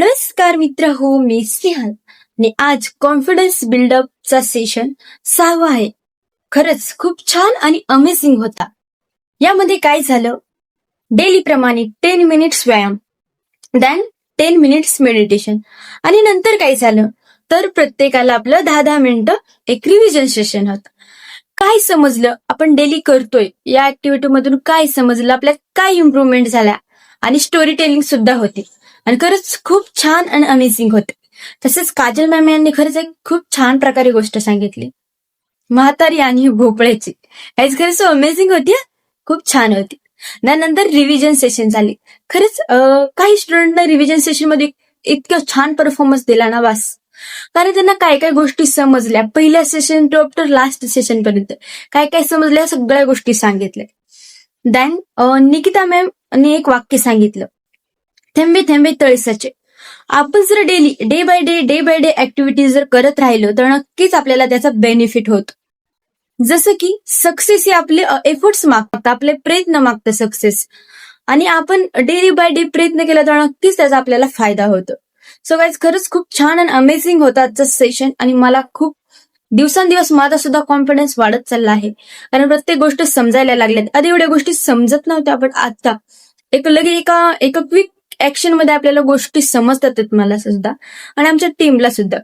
नमस्कार मित्र हो, मी स्नेहल आणि आज कॉन्फिडन्स बिल्डअपचा सेशन 6वा आहे. खरंच खूप छान आणि अमेझिंग होता. यामध्ये काय झालं, डेली प्रमाणे 10 मिनिट्स व्यायाम, देन 10 मिनिट्स मेडिटेशन आणि नंतर काय झालं तर प्रत्येकाला आपलं 10-10 मिनिटं एक रिव्हिजन सेशन होतं. काय समजलं आपण डेली करतोय या ऍक्टिव्हिटी मधून, काय समजलं आपल्यात, काय इम्प्रूव्हमेंट झाल्या आणि स्टोरी टेलिंग सुद्धा होती आणि खरंच खूप छान आणि अमेझिंग होते. तसेच काजल मॅम यांनी खरंच एक खूप छान प्रकारे गोष्ट सांगितली, म्हातारी आणि भोपळ्याची. काहीच खरंच अमेझिंग होती, खूप छान होती. त्यानंतर रिव्हिजन सेशन झाली. खरंच काही स्टुडंटना रिव्हिजन सेशन मध्ये इतकं छान परफॉर्मन्स दिला ना बस, कारण त्यांना काय काय गोष्टी समजल्या, पहिल्या session to after last session पर्यंत काय काय समजल्या सगळ्या गोष्टी सांगितल्या. देन निकिता मॅमने एक वाक्य सांगितलं, थेंबे थेंबे तळे साचे. आपण जर डे बाय डे ऍक्टिव्हिटी जर करत राहिलो तर नक्कीच आपल्याला त्याचा बेनिफिट होतो. जसं की सक्सेस हे आपले एफर्ट्स मागतात, आपले प्रयत्न मागतं सक्सेस, आणि आपण डे बाय डे प्रयत्न केला तर नक्कीच त्याचा आपल्याला फायदा होतो. सो गाईज खरंच खूप छान आणि अमेझिंग होता आजचं सेशन आणि मला खूप दिवसांदिवस माझा सुद्धा कॉन्फिडन्स वाढत चालला आहे, कारण प्रत्येक गोष्ट समजायला लागल्यात. आधी एवढ्या गोष्टी समजत नव्हत्या, पण आता एका क्विक ऍक्शन मध्ये आपल्याला गोष्टी समजतात मला सुद्धा आणि आमच्या टीमला सुद्धा.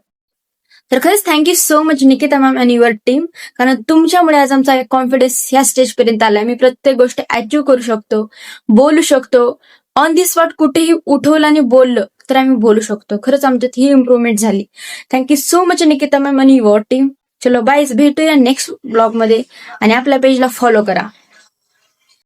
तर खरंच thank you so much Nikita ma'am आणि युअर टीम, कारण तुमच्यामुळे आज आमचा कॉन्फिडन्स ह्या स्टेज पर्यंत आलाय. मी प्रत्येक गोष्ट अचीव्ह करू शकतो, बोलू शकतो, ऑन दी स्पॉट कुठेही उठवलं आणि बोललं तर आम्ही बोलू शकतो. खरंच आमच्यात ही इम्प्रूव्हमेंट झाली. Thank you so much Nikita ma'am आणि युअर टीम. चलो बाईज, भेटूया नेक्स्ट ब्लॉग मध्ये आणि आपल्या पेजला फॉलो करा.